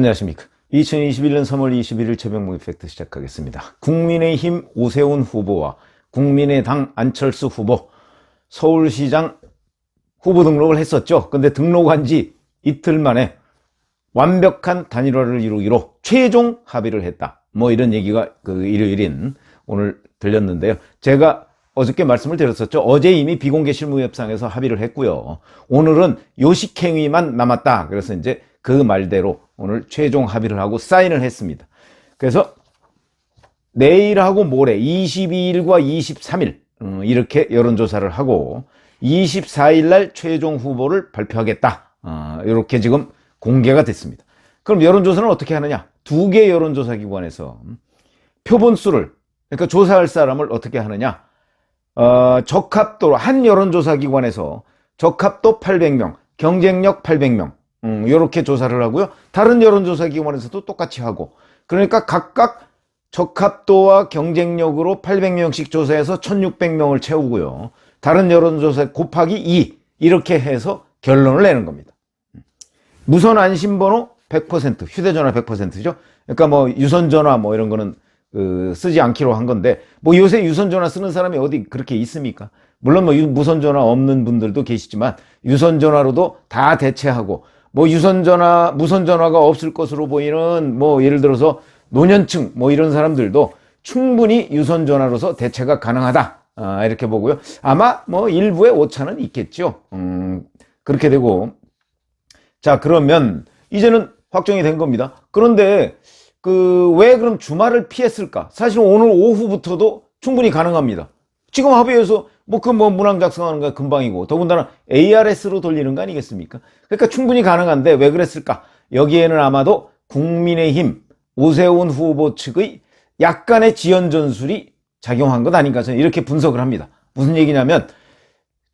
안녕하십니까. 2021년 3월 21일 최병목의 팩트 시작하겠습니다. 국민의힘 오세훈 후보와 국민의당 안철수 후보 서울시장 후보 등록을 했었죠. 근데 등록한 지 이틀 만에 완벽한 단일화를 이루기로 최종 합의를 했다. 뭐 이런 얘기가 일요일인 오늘 들렸는데요. 제가 어저께 말씀을 드렸었죠. 어제 이미 비공개 실무협상에서 합의를 했고요. 오늘은 요식행위만 남았다. 그래서 이제 그 말대로 오늘 최종 합의를 하고 사인을 했습니다. 그래서 내일하고 모레 22일과 23일 이렇게 여론조사를 하고 24일 날 최종 후보를 발표하겠다. 이렇게 지금 공개가 됐습니다. 그럼 여론조사는 어떻게 하느냐? 두 개 여론조사 기관에서 표본수를, 그러니까 조사할 사람을 어떻게 하느냐? 적합도, 한 여론조사 기관에서 적합도 800명, 경쟁력 800명, 이렇게 조사를 하고요. 다른 여론조사 기관에서도 똑같이 하고, 그러니까 각각 적합도와 경쟁력으로 800명씩 조사해서 1600명을 채우고요. 다른 여론조사 곱하기 2 이렇게 해서 결론을 내는 겁니다. 무선 안심번호 100%, 휴대전화 100%죠. 그러니까 뭐 유선전화 뭐 이런 거는 쓰지 않기로 한 건데, 뭐 요새 유선전화 쓰는 사람이 어디 그렇게 있습니까? 물론 뭐 무선전화 없는 분들도 계시지만 유선전화로도 다 대체하고, 뭐 무선전화가 없을 것으로 보이는 뭐 예를 들어서 노년층 뭐 이런 사람들도 충분히 유선전화로서 대체가 가능하다. 이렇게 보고요. 아마 뭐 일부의 오차는 있겠죠. 그렇게 되고, 자, 그러면 이제는 확정이 된 겁니다. 그런데 왜 그럼 주말을 피했을까? 사실 오늘 오후부터도 충분히 가능합니다. 지금 합의해서 문항 작성하는 거 금방이고, 더군다나 ARS로 돌리는 거 아니겠습니까? 그러니까 충분히 가능한데 왜 그랬을까? 여기에는 아마도 국민의힘 오세훈 후보 측의 약간의 지연 전술이 작용한 것 아닌가, 저는 이렇게 분석을 합니다. 무슨 얘기냐면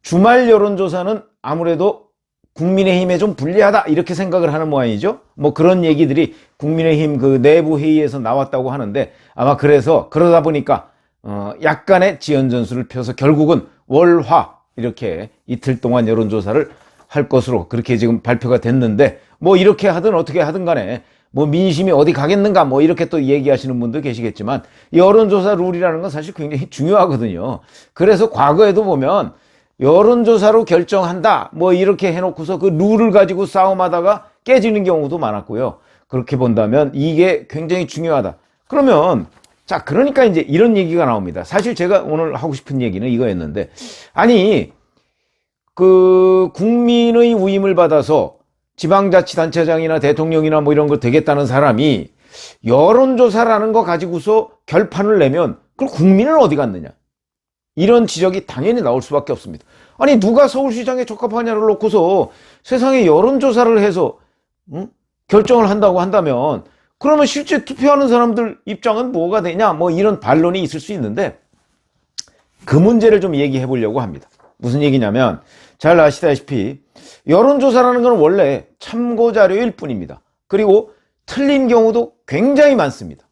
주말 여론조사는 아무래도 국민의힘에 좀 불리하다 이렇게 생각을 하는 모양이죠. 뭐 그런 얘기들이 국민의힘 내부 회의에서 나왔다고 하는데, 아마 그러다 보니까 약간의 지연 전술을 펴서 결국은 월화 이렇게 이틀 동안 여론조사를 할 것으로 그렇게 지금 발표가 됐는데, 뭐 이렇게 하든 어떻게 하든 간에 뭐 민심이 어디 가겠는가 뭐 이렇게 또 얘기하시는 분도 계시겠지만, 여론조사 룰이라는 건 사실 굉장히 중요하거든요. 그래서 과거에도 보면 여론조사로 결정한다 뭐 이렇게 해놓고서 그 룰을 가지고 싸움하다가 깨지는 경우도 많았고요. 그렇게 본다면 이게 굉장히 중요하다. 그러면 자, 그러니까 이제 이런 얘기가 나옵니다. 사실 제가 오늘 하고 싶은 얘기는 이거였는데, 아니 국민의 위임을 받아서 지방자치단체장이나 대통령이나 뭐 이런 거 되겠다는 사람이 여론조사라는 거 가지고서 결판을 내면 그럼 국민은 어디 갔느냐, 이런 지적이 당연히 나올 수밖에 없습니다. 아니 누가 서울시장에 적합하냐를 놓고서 세상에 여론조사를 해서 결정을 한다고 한다면 그러면 실제 투표하는 사람들 입장은 뭐가 되냐, 뭐 이런 반론이 있을 수 있는데, 그 문제를 좀 얘기해 보려고 합니다. 무슨 얘기냐면, 잘 아시다시피 여론조사라는 건 원래 참고자료일 뿐입니다. 그리고 틀린 경우도 굉장히 많습니다.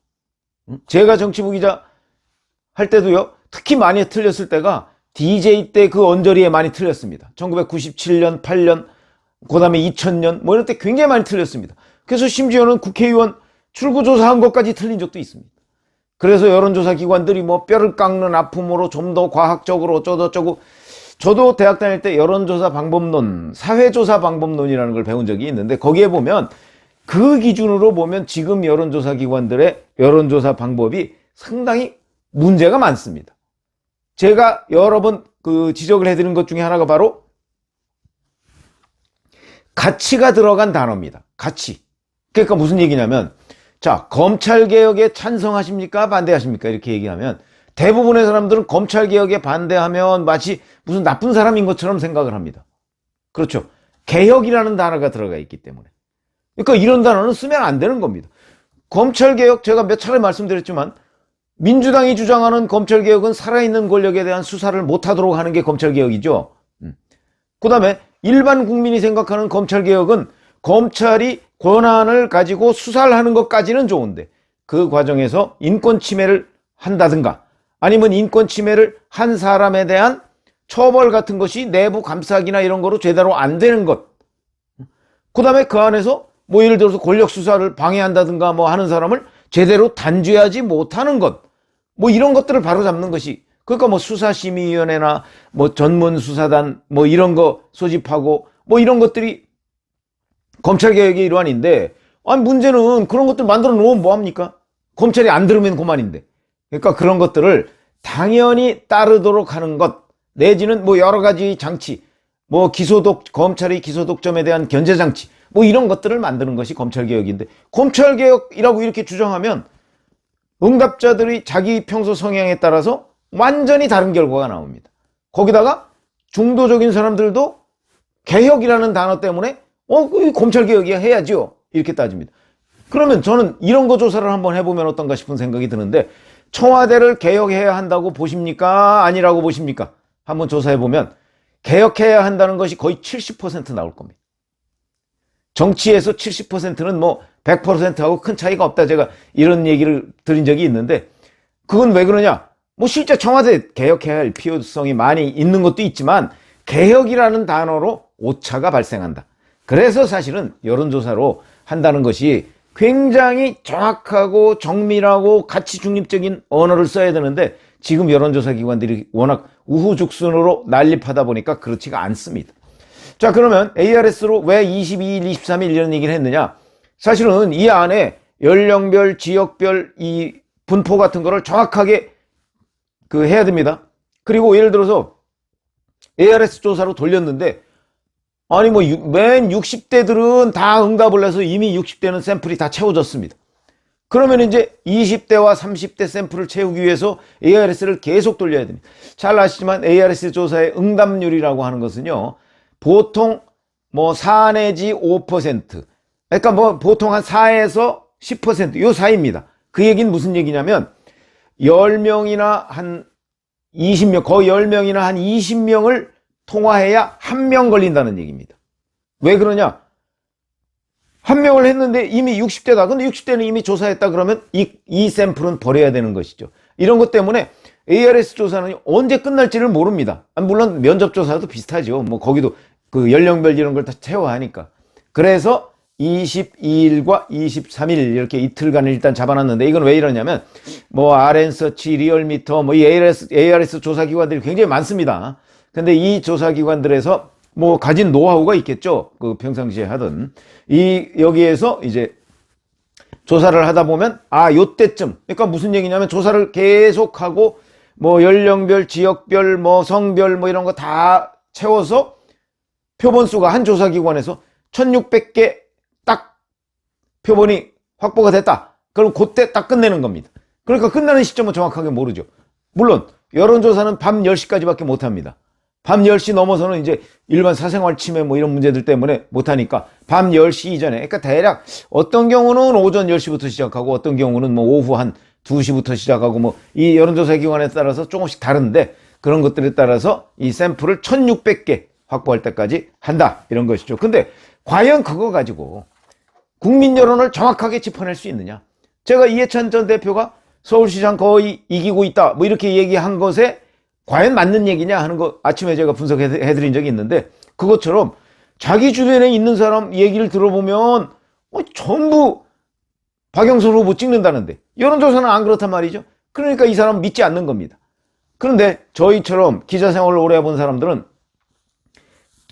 제가 정치부 기자 할 때도요, 특히 많이 틀렸을 때가 DJ 때 그 언저리에 많이 틀렸습니다. 1997년, 8년, 그 다음에 2000년 뭐 이럴 때 굉장히 많이 틀렸습니다. 그래서 심지어는 국회의원 출구조사한 것까지 틀린 적도 있습니다. 그래서 여론조사 기관들이 뭐 뼈를 깎는 아픔으로 좀 더 과학적으로 어쩌고저쩌고, 저도 대학 다닐 때 여론조사 방법론, 사회조사 방법론이라는 걸 배운 적이 있는데, 거기에 보면 그 기준으로 보면 지금 여론조사 기관들의 여론조사 방법이 상당히 문제가 많습니다. 제가 여러 번 지적을 해드린 것 중에 하나가 바로 가치가 들어간 단어입니다. 가치. 그러니까 무슨 얘기냐면, 자, 검찰개혁에 찬성하십니까? 반대하십니까? 이렇게 얘기하면 대부분의 사람들은 검찰개혁에 반대하면 마치 무슨 나쁜 사람인 것처럼 생각을 합니다. 그렇죠. 개혁이라는 단어가 들어가 있기 때문에. 그러니까 이런 단어는 쓰면 안 되는 겁니다. 검찰개혁, 제가 몇 차례 말씀드렸지만 민주당이 주장하는 검찰개혁은 살아있는 권력에 대한 수사를 못하도록 하는 게 검찰개혁이죠. 그 다음에 일반 국민이 생각하는 검찰개혁은 검찰이 권한을 가지고 수사를 하는 것까지는 좋은데, 그 과정에서 인권 침해를 한다든가 아니면 인권 침해를 한 사람에 대한 처벌 같은 것이 내부 감사기나 이런 거로 제대로 안 되는 것, 그 다음에 그 안에서 뭐 예를 들어서 권력 수사를 방해한다든가 뭐 하는 사람을 제대로 단죄하지 못하는 것, 뭐 이런 것들을 바로잡는 것이, 그러니까 뭐 수사심의위원회나 뭐 전문수사단 뭐 이런 거 소집하고 뭐 이런 것들이 검찰개혁의 일환인데, 아니 문제는 그런 것들 만들어 놓으면 뭐합니까? 검찰이 안 들으면 그만인데. 그러니까 그런 것들을 당연히 따르도록 하는 것, 내지는 뭐 여러 가지 장치, 뭐 검찰의 기소독점에 대한 견제장치, 뭐 이런 것들을 만드는 것이 검찰개혁인데, 검찰개혁이라고 이렇게 주장하면 응답자들이 자기 평소 성향에 따라서 완전히 다른 결과가 나옵니다. 거기다가 중도적인 사람들도 개혁이라는 단어 때문에 검찰개혁이야 해야죠, 이렇게 따집니다. 그러면 저는 이런 거 조사를 한번 해보면 어떤가 싶은 생각이 드는데, 청와대를 개혁해야 한다고 보십니까? 아니라고 보십니까? 한번 조사해보면 개혁해야 한다는 것이 거의 70% 나올 겁니다. 정치에서 70%는 뭐 100%하고 큰 차이가 없다, 제가 이런 얘기를 드린 적이 있는데, 그건 왜 그러냐? 뭐 실제 청와대 개혁해야 할 필요성이 많이 있는 것도 있지만 개혁이라는 단어로 오차가 발생한다. 그래서 사실은 여론조사로 한다는 것이 굉장히 정확하고 정밀하고 가치 중립적인 언어를 써야 되는데, 지금 여론조사 기관들이 워낙 우후죽순으로 난립하다 보니까 그렇지가 않습니다. 자, 그러면 ARS로 왜 22일, 23일 이런 얘기를 했느냐? 사실은 이 안에 연령별, 지역별 이 분포 같은 거를 정확하게 해야 됩니다. 그리고 예를 들어서 ARS 조사로 돌렸는데, 아니 뭐 맨 60대들은 다 응답을 해서 이미 60대는 샘플이 다 채워졌습니다. 그러면 이제 20대와 30대 샘플을 채우기 위해서 ARS를 계속 돌려야 됩니다. 잘 아시지만 ARS 조사의 응답률이라고 하는 것은요, 보통 뭐 4 내지 5%, 그러니까 뭐 보통 한 4에서 10% 요 사이입니다. 그 얘기는 무슨 얘기냐면 10명이나 한 20명, 거의 10명이나 한 20명을 통화해야 1명 걸린다는 얘기입니다. 왜 그러냐? 1명을 했는데 이미 60대다. 근데 60대는 이미 조사했다 그러면 이 샘플은 버려야 되는 것이죠. 이런 것 때문에 ARS 조사는 언제 끝날지를 모릅니다. 물론 면접 조사도 비슷하죠. 뭐 거기도 그 연령별 이런 걸 다 채워야 하니까. 그래서 22일과 23일 이렇게 이틀간을 일단 잡아놨는데, 이건 왜 이러냐면 뭐 RN서치, 리얼미터, 뭐 이 ARS 조사기관들이 굉장히 많습니다. 근데 이 조사기관들에서 뭐 가진 노하우가 있겠죠. 그 평상시에 하던 여기에서 이제 조사를 하다 보면 요때쯤, 그러니까 무슨 얘기냐면 조사를 계속하고 뭐 연령별, 지역별, 뭐 성별 뭐 이런 거 다 채워서 표본수가 한 조사기관에서 1600개 딱 표본이 확보가 됐다. 그럼 그때 딱 끝내는 겁니다. 그러니까 끝나는 시점은 정확하게 모르죠. 물론 여론조사는 밤 10시까지밖에 못합니다. 밤 10시 넘어서는 이제 일반 사생활 침해 뭐 이런 문제들 때문에 못하니까 밤 10시 이전에, 그러니까 대략 어떤 경우는 오전 10시부터 시작하고 어떤 경우는 뭐 오후 한 2시부터 시작하고 뭐 이 여론조사 기관에 따라서 조금씩 다른데, 그런 것들에 따라서 이 샘플을 1600개 확보할 때까지 한다, 이런 것이죠. 근데 과연 그거 가지고 국민 여론을 정확하게 짚어낼 수 있느냐? 제가 이해찬 전 대표가 서울시장 거의 이기고 있다 뭐 이렇게 얘기한 것에 과연 맞는 얘기냐 하는 거 아침에 제가 분석해드린 적이 있는데, 그것처럼 자기 주변에 있는 사람 얘기를 들어보면 전부 박영선 후보 찍는다는데 여론조사는 안 그렇단 말이죠. 그러니까 이 사람 믿지 않는 겁니다. 그런데 저희처럼 기자 생활을 오래 해본 사람들은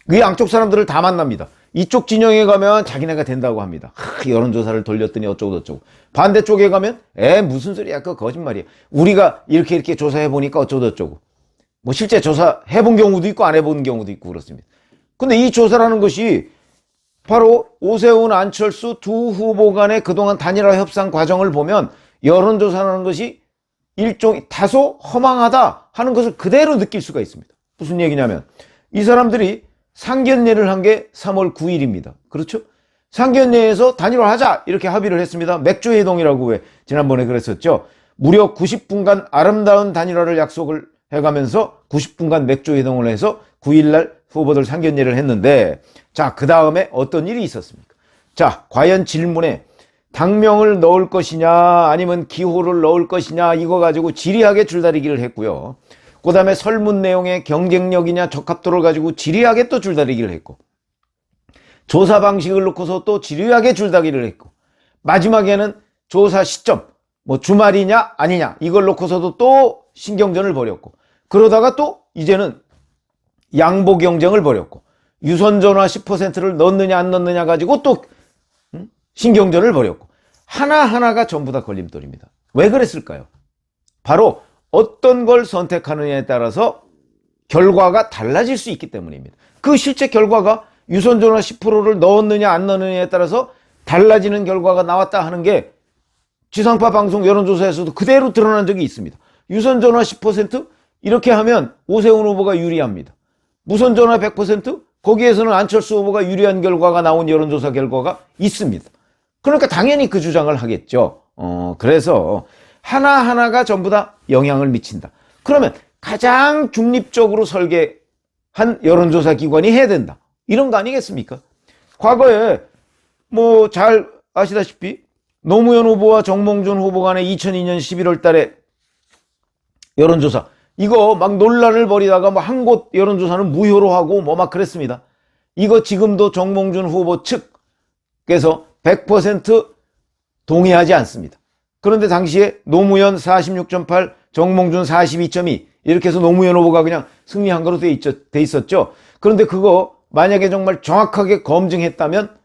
그 양쪽 사람들을 다 만납니다. 이쪽 진영에 가면 자기네가 된다고 합니다. 여론조사를 돌렸더니 어쩌고 저쩌고. 반대쪽에 가면 무슨 소리야, 그거 거짓말이야. 우리가 이렇게 조사해보니까 어쩌고 저쩌고. 뭐 실제 조사 해본 경우도 있고 안 해본 경우도 있고 그렇습니다. 근데 이 조사라는 것이 바로 오세훈, 안철수 두 후보 간의 그동안 단일화 협상 과정을 보면 여론조사라는 것이 일종 다소 허망하다 하는 것을 그대로 느낄 수가 있습니다. 무슨 얘기냐면 이 사람들이 상견례를 한 게 3월 9일입니다. 그렇죠? 상견례에서 단일화하자 이렇게 합의를 했습니다. 맥주회동이라고 왜 지난번에 그랬었죠. 무려 90분간 아름다운 단일화를 약속을 해가면서 90분간 맥주회동을 해서 9일날 후보들 상견례를 했는데, 자, 그 다음에 어떤 일이 있었습니까? 자, 과연 질문에 당명을 넣을 것이냐 아니면 기호를 넣을 것이냐 이거 가지고 지리하게 줄다리기를 했고요. 그 다음에 설문 내용의 경쟁력이냐 적합도를 가지고 지리하게 또 줄다리기를 했고, 조사 방식을 놓고서 또 지루하게 줄다기를 했고, 마지막에는 조사 시점, 뭐 주말이냐 아니냐 이걸 놓고서도 또 신경전을 벌였고, 그러다가 또 이제는 양보 경쟁을 벌였고, 유선전화 10%를 넣느냐 안 넣느냐 가지고 또 신경전을 벌였고, 하나하나가 전부 다 걸림돌입니다. 왜 그랬을까요? 바로 어떤 걸 선택하느냐에 따라서 결과가 달라질 수 있기 때문입니다. 그 실제 결과가 유선전화 10%를 넣었느냐 안 넣느냐에 따라서 달라지는 결과가 나왔다 하는 게 지상파 방송 여론조사에서도 그대로 드러난 적이 있습니다. 유선전화 10% 이렇게 하면 오세훈 후보가 유리합니다. 무선전화 100% 거기에서는 안철수 후보가 유리한 결과가 나온 여론조사 결과가 있습니다. 그러니까 당연히 그 주장을 하겠죠. 그래서 하나하나가 전부 다 영향을 미친다. 그러면 가장 중립적으로 설계한 여론조사 기관이 해야 된다. 이런 거 아니겠습니까? 과거에 뭐 잘 아시다시피 노무현 후보와 정몽준 후보 간의 2002년 11월 달에 여론조사, 이거 막 논란을 벌이다가 뭐 한 곳 여론조사는 무효로 하고 뭐 막 그랬습니다. 이거 지금도 정몽준 후보 측에서 100% 동의하지 않습니다. 그런데 당시에 노무현 46.8, 정몽준 42.2 이렇게 해서 노무현 후보가 그냥 승리한 거로 돼 있었죠. 그런데 그거 만약에 정말 정확하게 검증했다면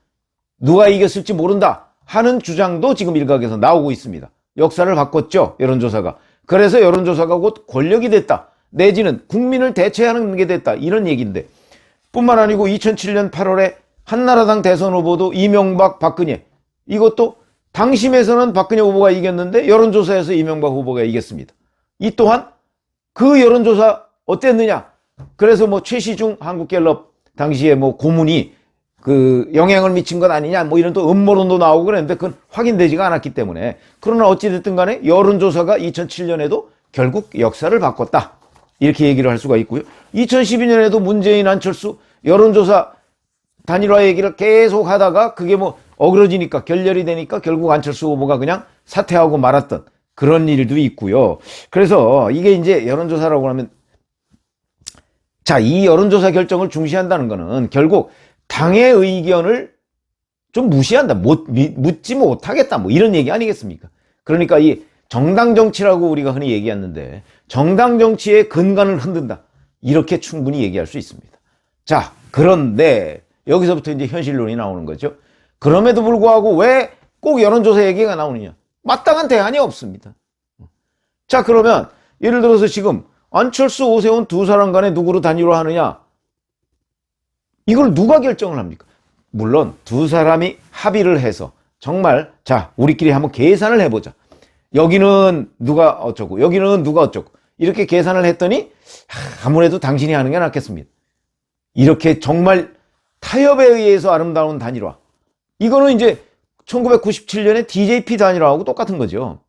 누가 이겼을지 모른다 하는 주장도 지금 일각에서 나오고 있습니다. 역사를 바꿨죠, 여론조사가. 그래서 여론조사가 곧 권력이 됐다, 내지는 국민을 대체하는 게 됐다, 이런 얘기인데, 뿐만 아니고 2007년 8월에 한나라당 대선 후보도 이명박, 박근혜, 이것도 당심에서는 박근혜 후보가 이겼는데 여론조사에서 이명박 후보가 이겼습니다. 이 또한 그 여론조사 어땠느냐? 그래서 뭐 최시중 한국갤럽 당시에 뭐 고문이 그 영향을 미친 것 아니냐, 뭐 이런 또 음모론도 나오고 그랬는데 그건 확인되지가 않았기 때문에. 그러나 어찌됐든 간에 여론조사가 2007년에도 결국 역사를 바꿨다, 이렇게 얘기를 할 수가 있고요. 2012년에도 문재인, 안철수 여론조사 단일화 얘기를 계속 하다가 그게 뭐 어그러지니까, 결렬이 되니까 결국 안철수 후보가 그냥 사퇴하고 말았던 그런 일도 있고요. 그래서 이게 이제 여론조사라고 하면, 자, 이 여론조사 결정을 중시한다는 거는 결국 당의 의견을 좀 무시한다, 묻지 못하겠다, 뭐 이런 얘기 아니겠습니까? 그러니까 이 정당 정치라고 우리가 흔히 얘기했는데, 정당 정치의 근간을 흔든다, 이렇게 충분히 얘기할 수 있습니다. 자, 그런데 여기서부터 이제 현실론이 나오는 거죠. 그럼에도 불구하고 왜 꼭 여론조사 얘기가 나오느냐? 마땅한 대안이 없습니다. 자, 그러면 예를 들어서 지금 안철수, 오세훈 두 사람 간에 누구로 단일화하느냐? 이걸 누가 결정을 합니까? 물론 두 사람이 합의를 해서 정말, 자, 우리끼리 한번 계산을 해보자, 여기는 누가 어쩌고 여기는 누가 어쩌고 이렇게 계산을 했더니 아무래도 당신이 하는 게 낫겠습니다, 이렇게 정말 타협에 의해서 아름다운 단일화, 이거는 이제 1997년에 DJP 단일화하고 똑같은 거죠.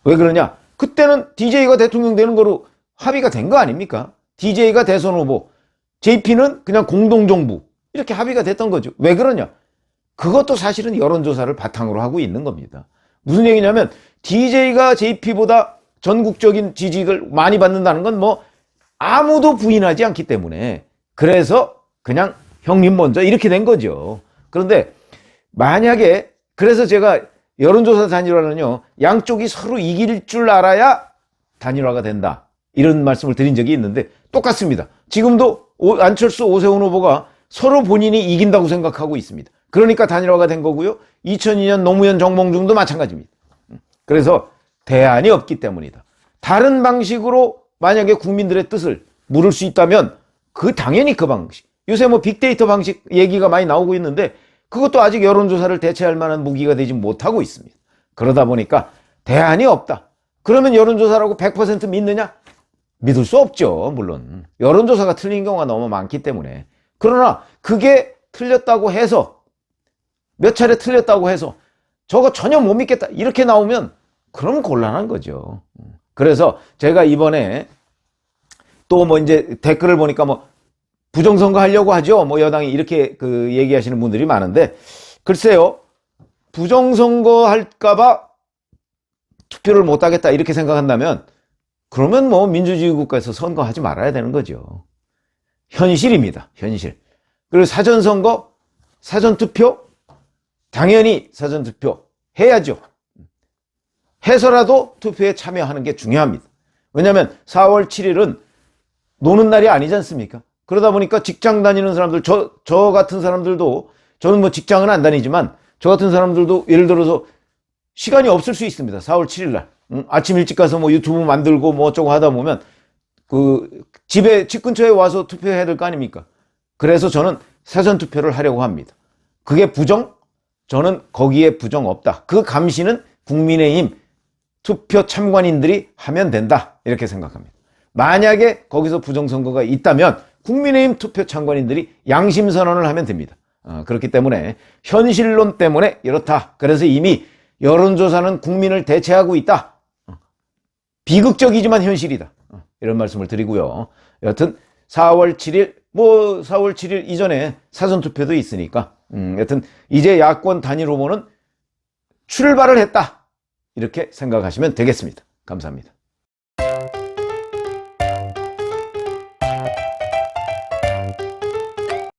왜 그러냐? 그때는 DJ가 대통령 되는 거로 합의가 된 거 아닙니까? DJ가 대선 후보, JP는 그냥 공동정부, 이렇게 합의가 됐던 거죠. 왜 그러냐? 그것도 사실은 여론조사를 바탕으로 하고 있는 겁니다. 무슨 얘기냐면 DJ가 JP보다 전국적인 지지를 많이 받는다는 건 뭐 아무도 부인하지 않기 때문에, 그래서 그냥 형님 먼저 이렇게 된 거죠. 그런데 만약에, 그래서 제가 여론조사 단일화는요, 양쪽이 서로 이길 줄 알아야 단일화가 된다, 이런 말씀을 드린 적이 있는데 똑같습니다. 지금도 안철수, 오세훈 후보가 서로 본인이 이긴다고 생각하고 있습니다. 그러니까 단일화가 된 거고요. 2002년 노무현, 정몽준도 마찬가지입니다. 그래서 대안이 없기 때문이다. 다른 방식으로 만약에 국민들의 뜻을 물을 수 있다면 당연히 그 방식, 요새 뭐 빅데이터 방식 얘기가 많이 나오고 있는데 그것도 아직 여론조사를 대체할 만한 무기가 되지 못하고 있습니다. 그러다 보니까 대안이 없다. 그러면 여론조사라고 100% 믿느냐? 믿을 수 없죠. 물론 여론조사가 틀린 경우가 너무 많기 때문에. 그러나 그게 틀렸다고 해서, 몇 차례 틀렸다고 해서 저거 전혀 못 믿겠다, 이렇게 나오면 그럼 곤란한 거죠. 그래서 제가 이번에 또 뭐 이제 댓글을 보니까 뭐 부정선거 하려고 하죠, 뭐 여당이, 이렇게 그 얘기하시는 분들이 많은데, 글쎄요, 부정선거 할까봐 투표를 못 하겠다 이렇게 생각한다면 그러면 뭐 민주주의 국가에서 선거하지 말아야 되는 거죠. 현실입니다, 현실. 그리고 사전선거 사전투표? 당연히 사전투표 해야죠. 해서라도 투표에 참여하는 게 중요합니다. 왜냐하면 4월 7일은 노는 날이 아니지 않습니까? 그러다 보니까 직장 다니는 사람들, 저 같은 사람들도, 저는 뭐 직장은 안 다니지만 저 같은 사람들도 예를 들어서 시간이 없을 수 있습니다. 4월 7일 날. 아침 일찍 가서 뭐 유튜브 만들고 뭐 어쩌고 하다 보면 집 근처에 와서 투표해야 될 거 아닙니까? 그래서 저는 사전투표를 하려고 합니다. 그게 부정? 저는 거기에 부정 없다. 그 감시는 국민의힘 투표 참관인들이 하면 된다. 이렇게 생각합니다. 만약에 거기서 부정선거가 있다면 국민의힘 투표 참관인들이 양심선언을 하면 됩니다. 그렇기 때문에 현실론 때문에 이렇다. 그래서 이미 여론조사는 국민을 대체하고 있다. 비극적이지만 현실이다. 이런 말씀을 드리고요. 여튼 4월 7일, 4월 7일 이전에 사전투표도 있으니까 여튼 이제 야권 단일 후보는 출발을 했다. 이렇게 생각하시면 되겠습니다. 감사합니다.